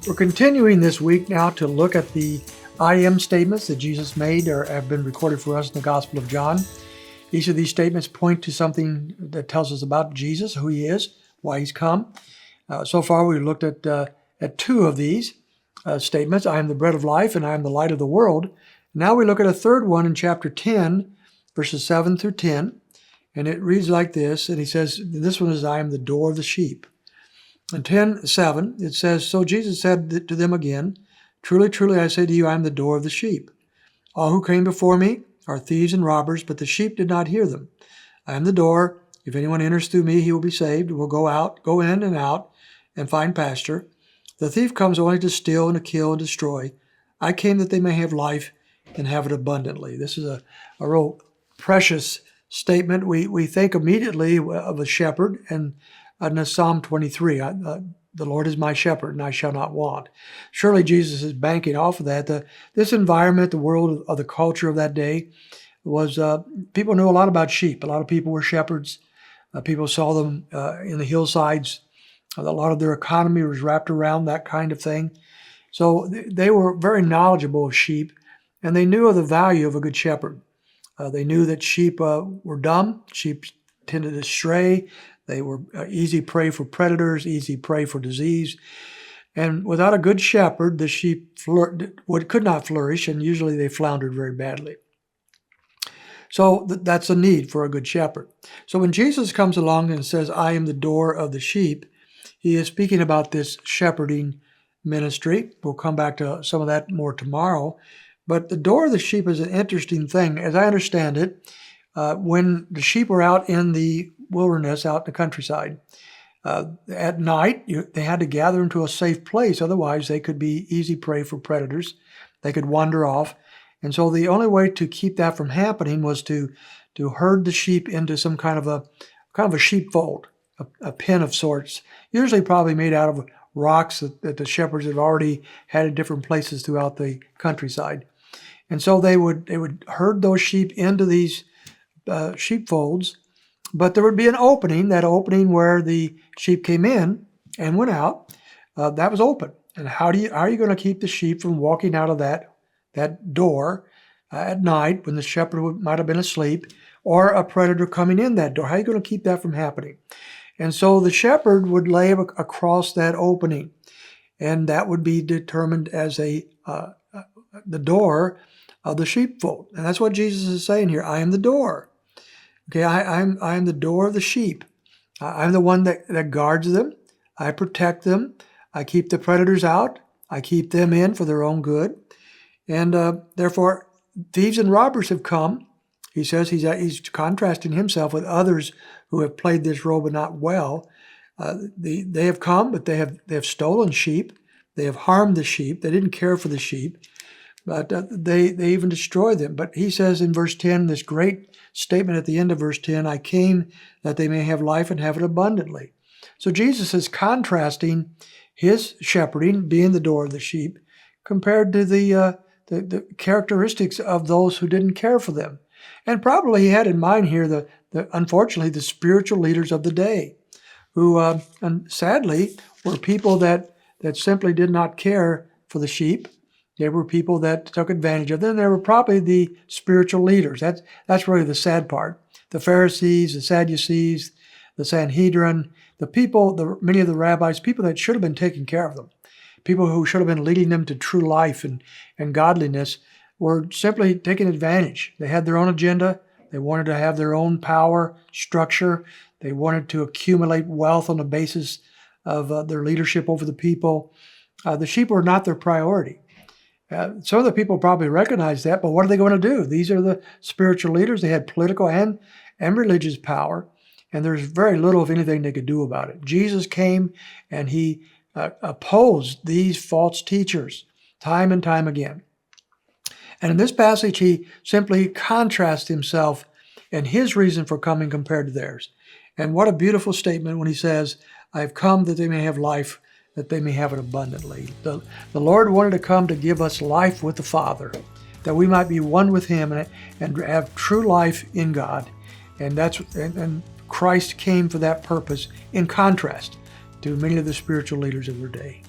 We're continuing this week now to look at the I am statements that Jesus made or have been recorded for us in the Gospel of John. Each of these statements point to something that tells us about Jesus, who he is, why he's come. So far we've looked at two of these statements, I am the bread of life and I am the light of the world. Now we look at a third one in chapter 10, verses 7 through 10, and it reads like this, and he says, this one is, I am the door of the sheep. In 10:7, it says, So Jesus said to them again, Truly, truly, I say to you, I am the door of the sheep. All who came before me are thieves and robbers, but the sheep did not hear them. I am the door. If anyone enters through me, he will be saved, will go in and out, and find pasture. The thief comes only to steal and to kill and destroy. I came that they may have life and have it abundantly. This is a real precious statement. We think immediately of a shepherd, and in Psalm 23, the Lord is my shepherd, and I shall not want. Surely Jesus is banking off of that. This environment, the world of the culture of that day, was people knew a lot about sheep. A lot of people were shepherds. People saw them in the hillsides. A lot of their economy was wrapped around that kind of thing. So they were very knowledgeable of sheep, and they knew of the value of a good shepherd. They knew that sheep were dumb. Sheep tended to stray. They were easy prey for predators, easy prey for disease. And without a good shepherd, the sheep could not flourish, and usually they floundered very badly. So that's a need for a good shepherd. So when Jesus comes along and says, I am the door of the sheep, he is speaking about this shepherding ministry. We'll come back to some of that more tomorrow. But the door of the sheep is an interesting thing. As I understand it, when the sheep were out in the wilderness, out in the countryside, at night, they had to gather into a safe place. Otherwise, they could be easy prey for predators. They could wander off. And so the only way to keep that from happening was to herd the sheep into some kind of a sheepfold, a pen of sorts, usually probably made out of rocks that the shepherds had already had in different places throughout the countryside. And so they would herd those sheep into these sheepfolds, but there would be an opening, that opening where the sheep came in and went out, that was open. And how are you going to keep the sheep from walking out of that door at night when the shepherd might have been asleep, or a predator coming in that door? How are you going to keep that from happening? And so the shepherd would lay across that opening, and that would be determined as the door of the sheepfold. And that's what Jesus is saying here. I am the door. Okay, I am the door of the sheep. I'm the one that guards them. I protect them. I keep the predators out. I keep them in for their own good. And therefore, thieves and robbers have come. He says he's contrasting himself with others who have played this role but not well. They have come, but they have stolen sheep. They have harmed the sheep. They didn't care for the sheep, but they even destroy them. But he says in verse 10, this great statement at the end of verse 10, I came that they may have life and have it abundantly. So Jesus is contrasting his shepherding, being the door of the sheep, compared to the characteristics of those who didn't care for them. And probably he had in mind here, unfortunately, the spiritual leaders of the day, who and sadly were people that simply did not care for the sheep. They were people that took advantage of them. They were probably the spiritual leaders. That's really the sad part. The Pharisees, the Sadducees, the Sanhedrin, many of the rabbis, people that should have been taking care of them, people who should have been leading them to true life and godliness, were simply taking advantage. They had their own agenda. They wanted to have their own power structure. They wanted to accumulate wealth on the basis of their leadership over the people. The sheep were not their priority. Some of the people probably recognized that, but what are they going to do? These are the spiritual leaders. They had political and religious power, and there's very little, if anything, they could do about it. Jesus came and he opposed these false teachers time and time again. And in this passage, he simply contrasts himself and his reason for coming compared to theirs. And what a beautiful statement when he says, I have come that they may have life, that they may have it abundantly. The Lord wanted to come to give us life with the Father, that we might be one with him and have true life in God. And Christ came for that purpose, in contrast to many of the spiritual leaders of their day.